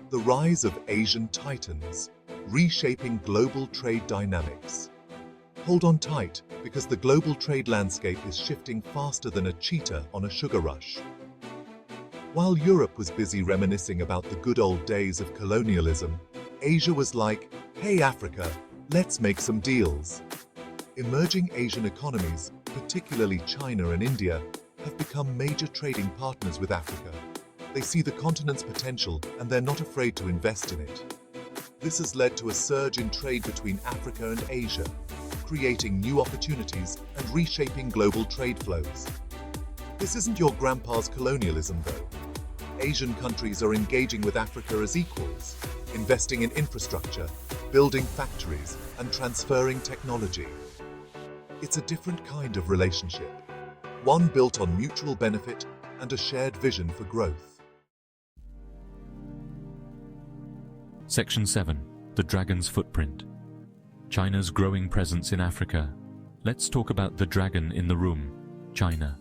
The rise of Asian titans, reshaping global trade dynamics. Hold on tight, because the global trade landscape is shifting faster than a cheetah on a sugar rush. While Europe was busy reminiscing about the good old days of colonialism, Asia was like, hey Africa, let's make some deals. Emerging Asian economies, particularly China and India, have become major trading partners with Africa. They see the continent's potential and they're not afraid to invest in it. This has led to a surge in trade between Africa and Asia, creating new opportunities and reshaping global trade flows. This isn't your grandpa's colonialism, though. Asian countries are engaging with Africa as equals, investing in infrastructure, building factories, and transferring technology. It's a different kind of relationship, one built on mutual benefit and a shared vision for growth. Section 7. The Dragon's Footprint. China's growing presence in Africa. Let's talk about the dragon in the room, China.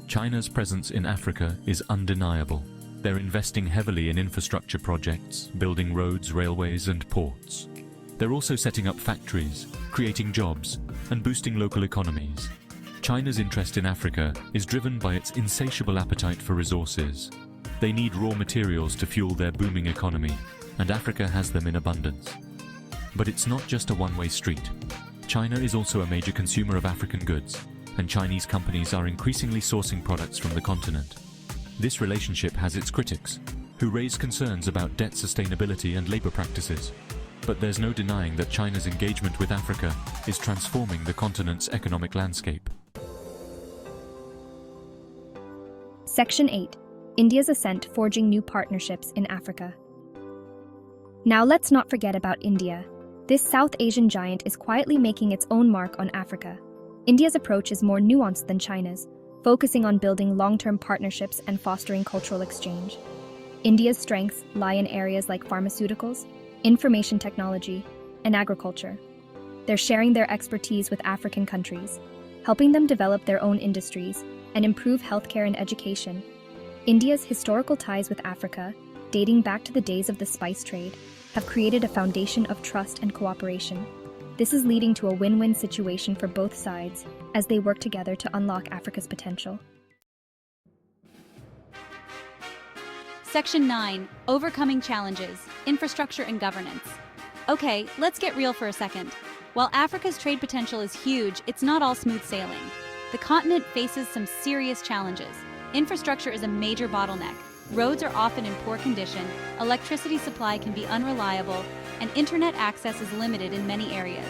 China's presence in Africa is undeniable. They're investing heavily in infrastructure projects, building roads, railways, and ports. They're also setting up factories, creating jobs, and boosting local economies. China's interest in Africa is driven by its insatiable appetite for resources. They need raw materials to fuel their booming economy, and Africa has them in abundance. But it's not just a one-way street. China is also a major consumer of African goods, and Chinese companies are increasingly sourcing products from the continent. This relationship has its critics, who raise concerns about debt sustainability and labor practices. But there's no denying that China's engagement with Africa is transforming the continent's economic landscape. Section 8. India's ascent forging new partnerships in Africa. Now let's not forget about India. This South Asian giant is quietly making its own mark on Africa. India's approach is more nuanced than China's, focusing on building long-term partnerships and fostering cultural exchange. India's strengths lie in areas like pharmaceuticals, information technology, and agriculture. They're sharing their expertise with African countries, helping them develop their own industries and improve healthcare and education. India's historical ties with Africa, dating back to the days of the spice trade, have created a foundation of trust and cooperation. This is leading to a win-win situation for both sides as they work together to unlock Africa's potential. Section 9. Overcoming Challenges, Infrastructure and Governance. Okay, let's get real for a second. While Africa's trade potential is huge, it's not all smooth sailing. The continent faces some serious challenges. Infrastructure is a major bottleneck. Roads are often in poor condition, electricity supply can be unreliable, and internet access is limited in many areas.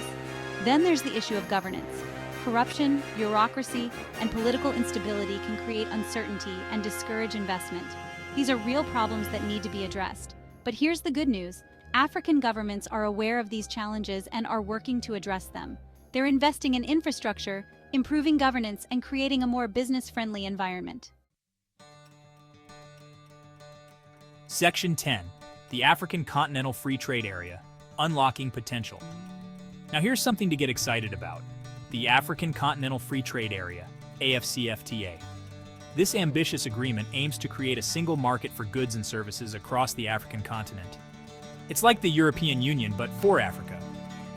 Then there's the issue of governance. Corruption, bureaucracy, and political instability can create uncertainty and discourage investment. These are real problems that need to be addressed. But here's the good news. African governments are aware of these challenges and are working to address them. They're investing in infrastructure, improving governance, and creating a more business-friendly environment. Section 10. The African Continental Free Trade Area, Unlocking Potential. Now here's something to get excited about. The African Continental Free Trade Area, AFCFTA. This ambitious agreement aims to create a single market for goods and services across the African continent. It's like the European Union, but for Africa.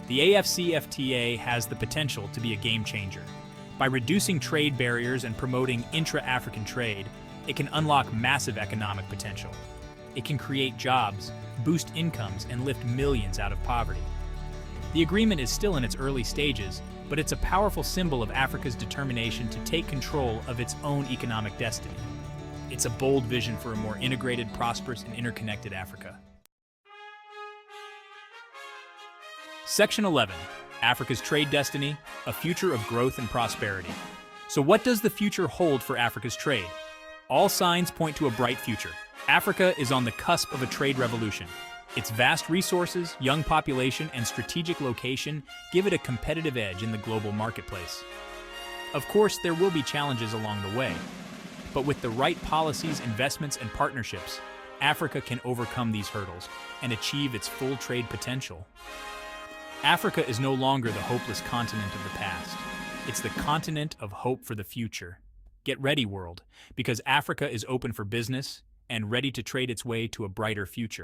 The AFCFTA has the potential to be a game changer. By reducing trade barriers and promoting intra-African trade, it can unlock massive economic potential. It can create jobs, boost incomes, and lift millions out of poverty. The agreement is still in its early stages, but it's a powerful symbol of Africa's determination to take control of its own economic destiny. It's a bold vision for a more integrated, prosperous, and interconnected Africa. Section 11. Africa's Trade Destiny, a Future of Growth and Prosperity. So what does the future hold for Africa's trade? All signs point to a bright future. Africa is on the cusp of a trade revolution. Its vast resources, young population, and strategic location give it a competitive edge in the global marketplace. Of course, there will be challenges along the way, but with the right policies, investments, and partnerships, Africa can overcome these hurdles and achieve its full trade potential. Africa is no longer the hopeless continent of the past. It's the continent of hope for the future. Get ready, world, because Africa is open for business and ready to trade its way to a brighter future.